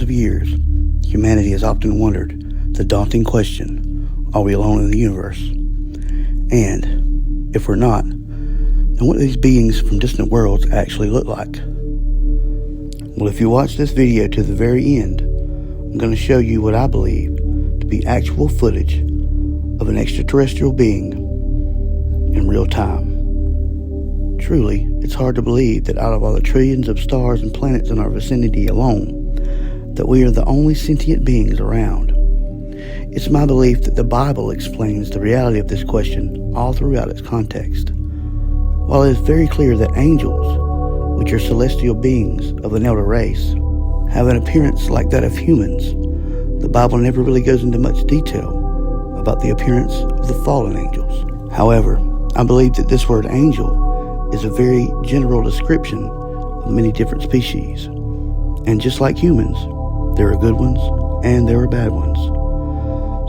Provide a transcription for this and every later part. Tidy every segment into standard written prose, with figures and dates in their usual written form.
of years, humanity has often wondered the daunting question, are we alone in the universe? And, if we're not, then what do these beings from distant worlds actually look like? Well, if you watch this video to the very end, I'm going to show you what I believe to be actual footage of an extraterrestrial being in real time. Truly, it's hard to believe that out of all the trillions of stars and planets in our vicinity alone, that we are the only sentient beings around. It's my belief that the Bible explains the reality of this question all throughout its context. While it is very clear that angels, which are celestial beings of an elder race, have an appearance like that of humans, the Bible never really goes into much detail about the appearance of the fallen angels. However, I believe that this word angel is a very general description of many different species. And just like humans, there are good ones and there are bad ones.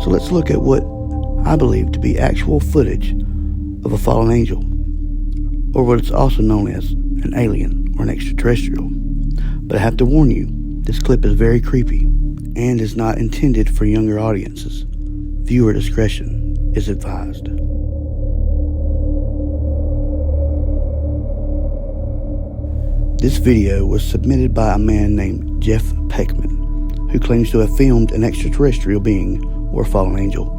So let's look at what I believe to be actual footage of a fallen angel, or what is also known as an alien or an extraterrestrial. But I have to warn you, this clip is very creepy and is not intended for younger audiences. Viewer discretion is advised. This video was submitted by a man named Jeff Peckman, who claims to have filmed an extraterrestrial being or fallen angel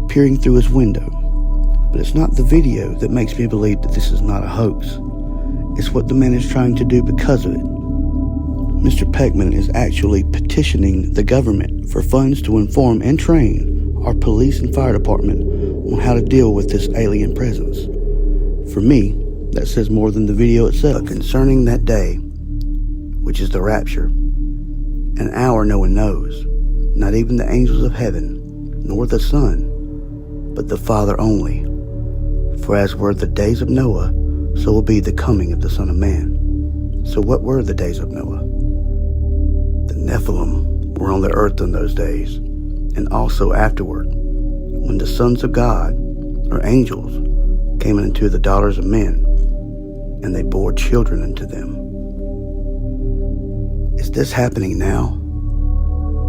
peering through his window. But it's not the video that makes me believe that this is not a hoax. It's what the man is trying to do because of it. Mr. Peckman is actually petitioning the government for funds to inform and train our police and fire department on how to deal with this alien presence. For me, that says more than the video itself. But concerning that day, which is the rapture, an hour no one knows, not even the angels of heaven, nor the Son, but the Father only. For as were the days of Noah, so will be the coming of the Son of Man. So what were the days of Noah? The Nephilim were on the earth in those days, and also afterward, when the sons of God, or angels, came into the daughters of men, and they bore children unto them. Is this happening now?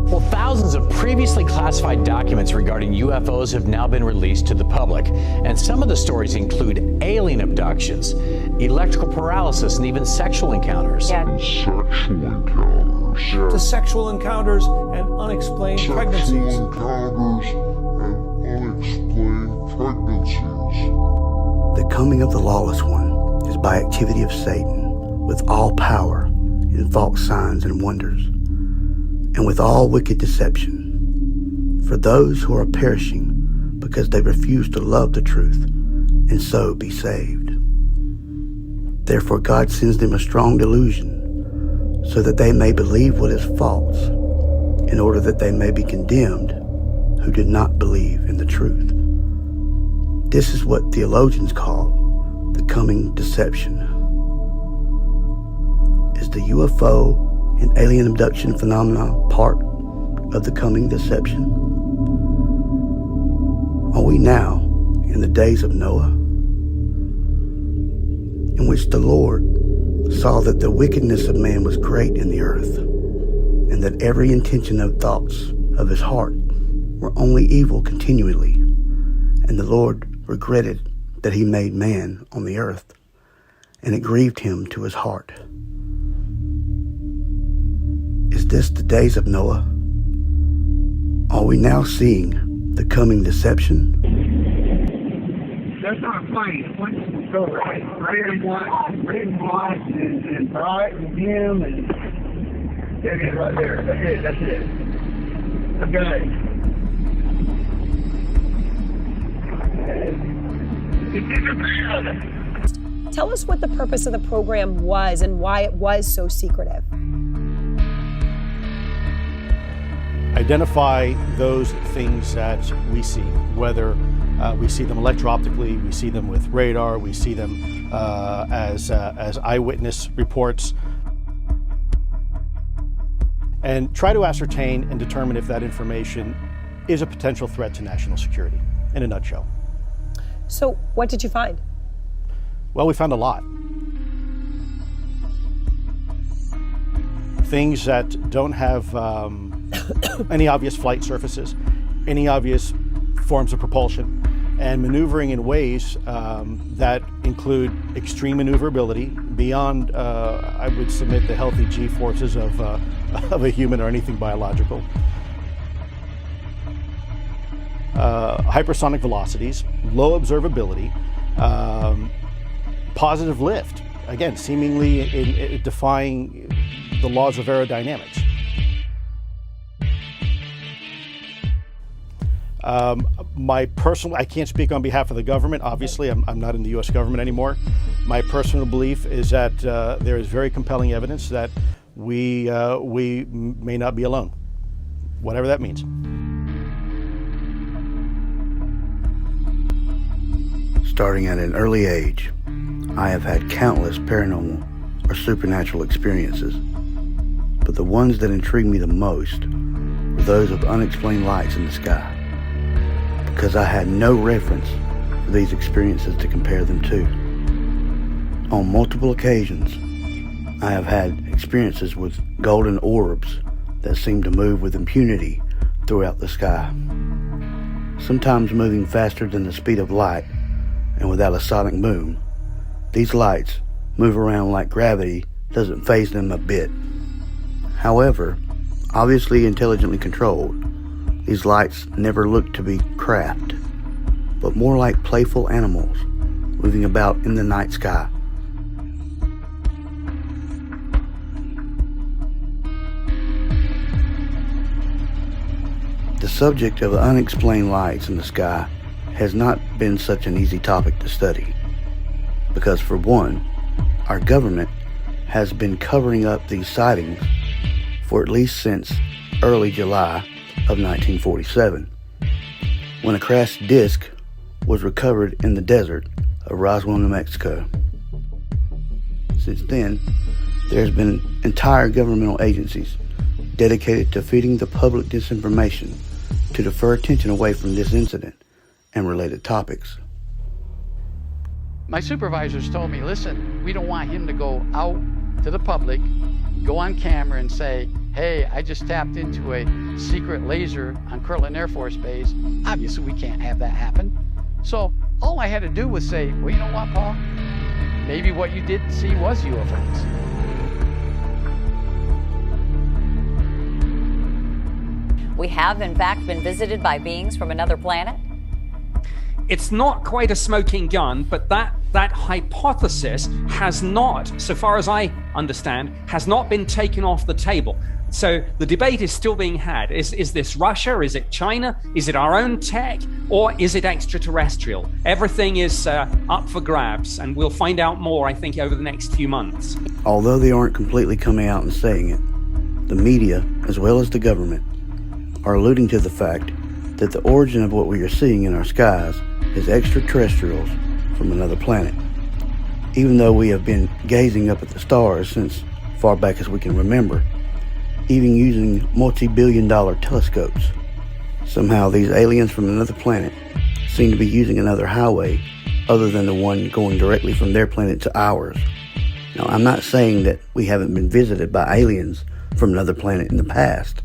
Well, thousands of previously classified documents regarding UFOs have now been released to the public. And some of the stories include alien abductions, electrical paralysis, and even sexual encounters. Sexual encounters. To sexual encounters and unexplained pregnancies. The coming of the lawless one is by activity of Satan, with all power in false signs and wonders, and with all wicked deception, for those who are perishing because they refuse to love the truth and so be saved. Therefore God sends them a strong delusion, so that they may believe what is false, in order that they may be condemned who did not believe in the truth. This is what theologians call the coming deception. Is the UFO and alien abduction phenomena part of the coming deception? Are we now in the days of Noah, in which the Lord saw that the wickedness of man was great in the earth, and that every intention of thoughts of his heart were only evil continually, and the Lord regretted that he made man on the earth, and it grieved him to his heart. Is this the days of Noah? Are we now seeing the coming deception? That's not a plane. It's so red and white, and bright and dim, and there it is right there. That's it. Okay. Tell us what the purpose of the program was and why it was so secretive. Identify those things that we see, whether we see them electro-optically, we see them with radar, we see them as eyewitness reports, and try to ascertain and determine if that information is a potential threat to national security, in a nutshell. So what did you find? Well, we found a lot. things that don't have any obvious flight surfaces, any obvious forms of propulsion, and maneuvering in ways that include extreme maneuverability beyond, I would submit, the healthy G-forces of a human or anything biological. Hypersonic velocities, low observability, positive lift, again, seemingly defying the laws of aerodynamics. My personal, I can't speak on behalf of the government, obviously, I'm not in the U.S. government anymore. My personal belief is that there is very compelling evidence that we may not be alone, whatever that means. Starting at an early age, I have had countless paranormal or supernatural experiences, but the ones that intrigued me the most were those of unexplained lights in the sky, because I had no reference for these experiences to compare them to. On multiple occasions, I have had experiences with golden orbs that seemed to move with impunity throughout the sky, sometimes moving faster than the speed of light and without a sonic boom. These lights move around like gravity doesn't faze them a bit. However, obviously intelligently controlled, these lights never looked to be craft, but more like playful animals moving about in the night sky. The subject of unexplained lights in the sky has not been such an easy topic to study, because for one, our government has been covering up these sightings for at least since early July of 1947, when a crashed disc was recovered in the desert of Roswell, New Mexico. Since then, there's been entire governmental agencies dedicated to feeding the public disinformation to defer attention away from this incident and related topics. My supervisors told me, listen, we don't want him to go out to the public, go on camera and say, hey, I just tapped into a secret laser on Kirtland Air Force Base. Obviously, we can't have that happen. So all I had to do was say, well, you know what, Paul? Maybe what you did see was UFOs. We have, in fact, been visited by beings from another planet. It's not quite a smoking gun, but that hypothesis has not, so far as I understand, has not been taken off the table. So the debate is still being had. Is this Russia? Is it China? Is it our own tech? Or is it extraterrestrial? Everything is up for grabs, and we'll find out more, I think, over the next few months. Although they aren't completely coming out and saying it, the media, as well as the government, are alluding to the fact that the origin of what we are seeing in our skies is extraterrestrials from another planet. Even though we have been gazing up at the stars since far back as we can remember, even using multi-billion-dollar telescopes, somehow these aliens from another planet seem to be using another highway other than the one going directly from their planet to ours. Now, I'm not saying that we haven't been visited by aliens from another planet in the past,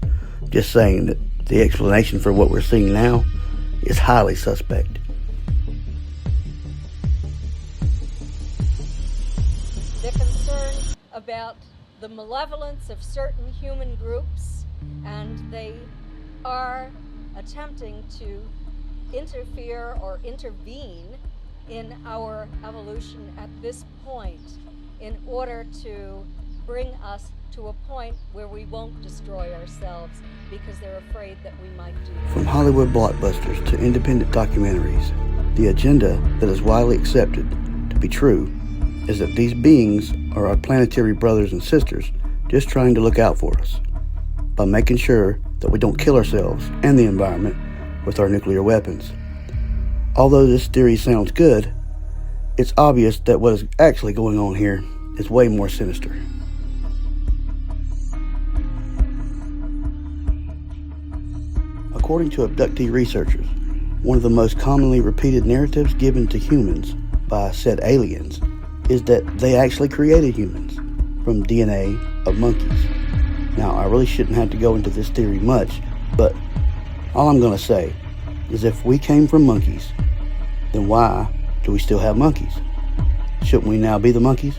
just saying that the explanation for what we're seeing now is highly suspect. They're concerned about the malevolence of certain human groups, and they are attempting to interfere or intervene in our evolution at this point in order to bring us to a point where we won't destroy ourselves because they're afraid that we might do that. From Hollywood blockbusters to independent documentaries, the agenda that is widely accepted to be true is that these beings are our planetary brothers and sisters just trying to look out for us by making sure that we don't kill ourselves and the environment with our nuclear weapons. Although this theory sounds good, it's obvious that what is actually going on here is way more sinister. According to abductee researchers, one of the most commonly repeated narratives given to humans by said aliens is that they actually created humans from DNA of monkeys. Now, I really shouldn't have to go into this theory much, but all I'm going to say is if we came from monkeys, then why do we still have monkeys? Shouldn't we now be the monkeys?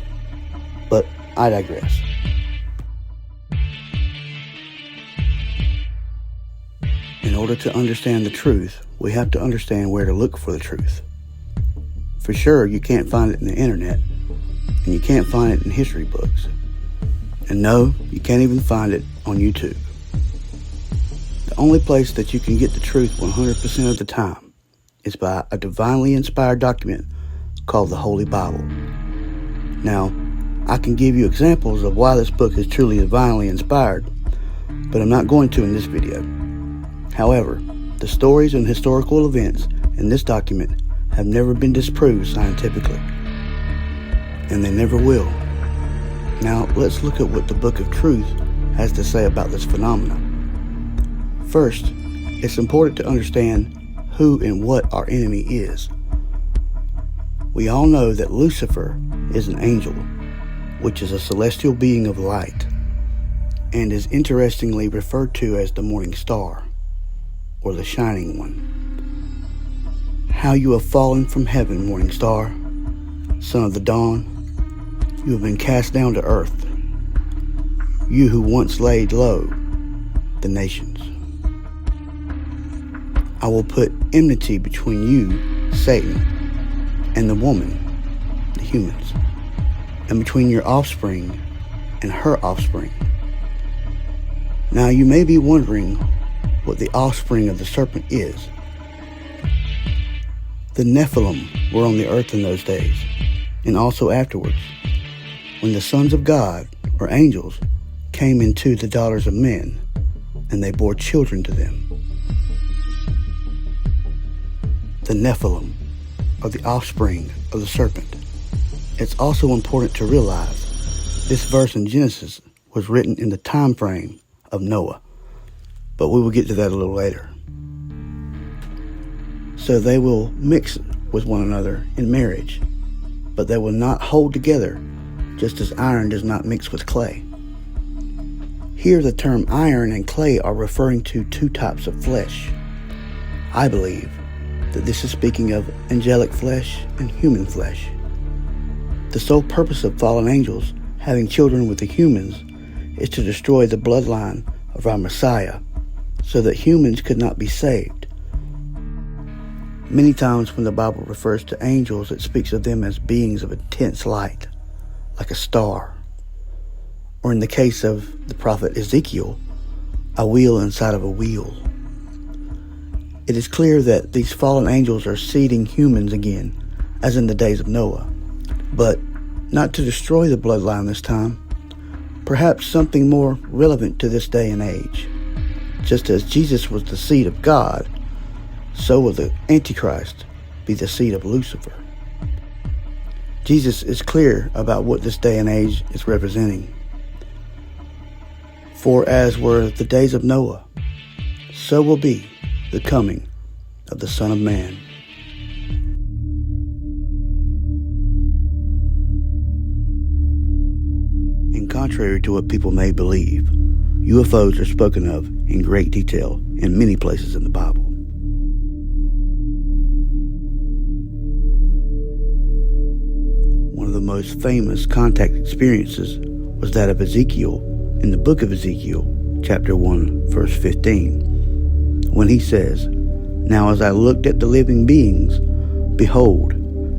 But I digress. In order to understand the truth, we have to understand where to look for the truth. For sure, you can't find it in the internet, and you can't find it in history books. And no, you can't even find it on YouTube. The only place that you can get the truth 100% of the time is by a divinely inspired document called the Holy Bible. Now, I can give you examples of why this book is truly divinely inspired, but I'm not going to in this video. However, the stories and historical events in this document have never been disproved scientifically, and they never will. Now, let's look at what the Book of Truth has to say about this phenomenon. First, it's important to understand who and what our enemy is. We all know that Lucifer is an angel, which is a celestial being of light, and is interestingly referred to as the morning star, or the shining one. How you have fallen from heaven, morning star, son of the dawn. You have been cast down to earth, you who once laid low the nations. I will put enmity between you, Satan, and the woman, the humans, and between your offspring and her offspring. Now you may be wondering what the offspring of the serpent is. The Nephilim were on the earth in those days, and also afterwards, when the sons of God, or angels, came into the daughters of men, and they bore children to them. The Nephilim are the offspring of the serpent. It's also important to realize this verse in Genesis was written in the time frame of Noah, but we will get to that a little later. So they will mix with one another in marriage, but they will not hold together, just as iron does not mix with clay. Here the term iron and clay are referring to two types of flesh. I believe that this is speaking of angelic flesh and human flesh. The sole purpose of fallen angels having children with the humans is to destroy the bloodline of our Messiah, so that humans could not be saved. Many times when the Bible refers to angels, it speaks of them as beings of intense light, like a star. Or in the case of the prophet Ezekiel, a wheel inside of a wheel. It is clear that these fallen angels are seeding humans again, as in the days of Noah, but not to destroy the bloodline this time. Perhaps something more relevant to this day and age. Just as Jesus was the seed of God, so will the Antichrist be the seed of Lucifer. Jesus is clear about what this day and age is representing. For as were the days of Noah, so will be the coming of the Son of Man. And contrary to what people may believe, UFOs are spoken of in great detail in many places in the Bible. One of the most famous contact experiences was that of Ezekiel in the book of Ezekiel, chapter 1, verse 15, when he says, "Now as I looked at the living beings, behold,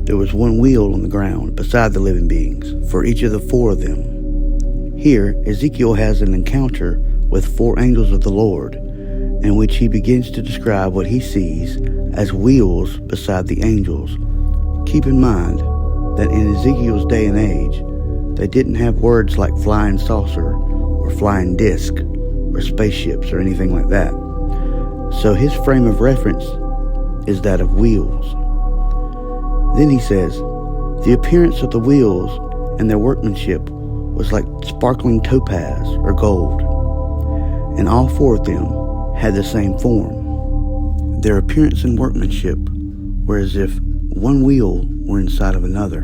there was one wheel on the ground beside the living beings, for each of the four of them." Here, Ezekiel has an encounter with four angels of the Lord, in which he begins to describe what he sees as wheels beside the angels. Keep in mind that in Ezekiel's day and age, they didn't have words like flying saucer or flying disc or spaceships or anything like that. So his frame of reference is that of wheels. Then he says, "The appearance of the wheels and their workmanship was like sparkling topaz or gold, and all four of them had the same form. Their appearance and workmanship were as if one wheel were inside of another.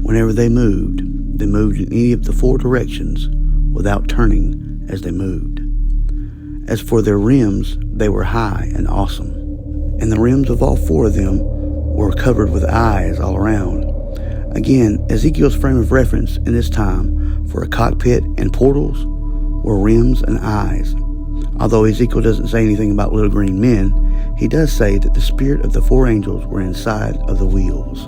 Whenever they moved in any of the four directions without turning as they moved. As for their rims, they were high and awesome, and the rims of all four of them were covered with eyes all around. Again, Ezekiel's frame of reference in this time for a cockpit and portals were rims and eyes. Although Ezekiel doesn't say anything about little green men, he does say that the spirit of the four angels were inside of the wheels.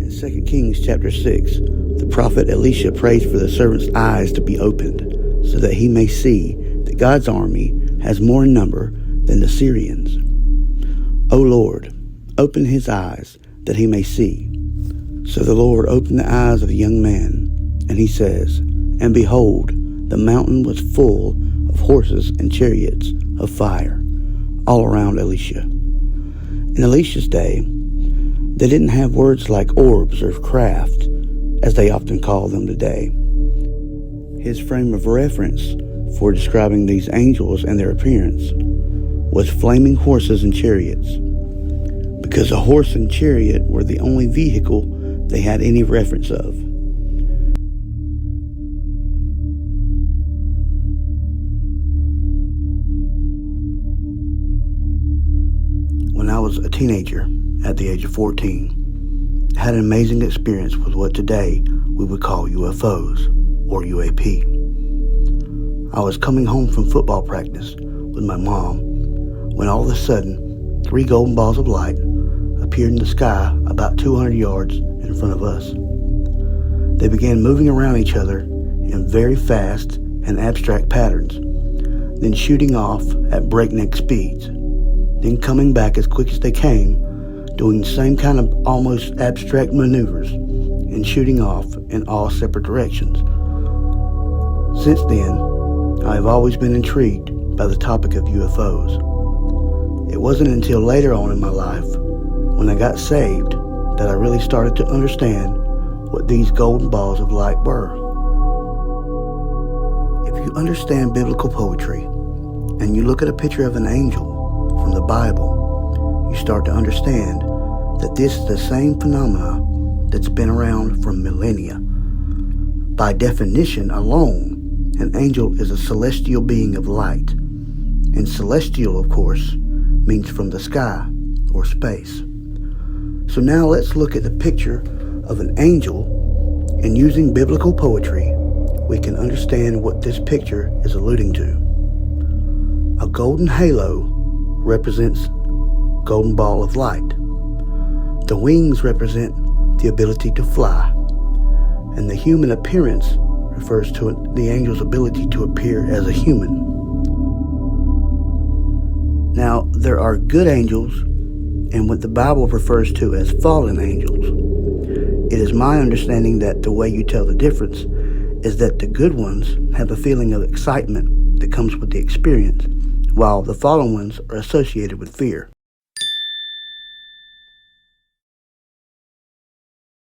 In 2 Kings chapter 6, the prophet Elisha prays for the servant's eyes to be opened, so that he may see that God's army has more in number than the Syrians. O Lord, open his eyes that he may see. So the Lord opened the eyes of the young man, and he says, And behold, the mountain was full of horses and chariots of fire all around Elisha. In Elisha's day, they didn't have words like orbs or craft, as they often call them today. His frame of reference for describing these angels and their appearance was flaming horses and chariots, because a horse and chariot were the only vehicle they had any reference of. When I was a teenager, at the age of 14, I had an amazing experience with what today we would call UFOs, or UAP. I was coming home from football practice with my mom when all of a sudden 3 golden balls of light appeared in the sky about 200 yards in front of us. They began moving around each other in very fast and abstract patterns, then shooting off at breakneck speeds, then coming back as quick as they came, doing the same kind of almost abstract maneuvers and shooting off in all separate directions. Since then, I have always been intrigued by the topic of UFOs. It wasn't until later on in my life, when I got saved, that I really started to understand what these golden balls of light were. If you understand biblical poetry, and you look at a picture of an angel from the Bible, you start to understand that this is the same phenomena that's been around for millennia. By definition alone, an angel is a celestial being of light. And celestial, of course, means from the sky or space. So now let's look at the picture of an angel, and using biblical poetry, we can understand what this picture is alluding to. A golden halo represents golden ball of light. The wings represent the ability to fly, and the human appearance refers to the angel's ability to appear as a human. Now, there are good angels and what the Bible refers to as fallen angels. It is my understanding that the way you tell the difference is that the good ones have a feeling of excitement that comes with the experience, while the fallen ones are associated with fear.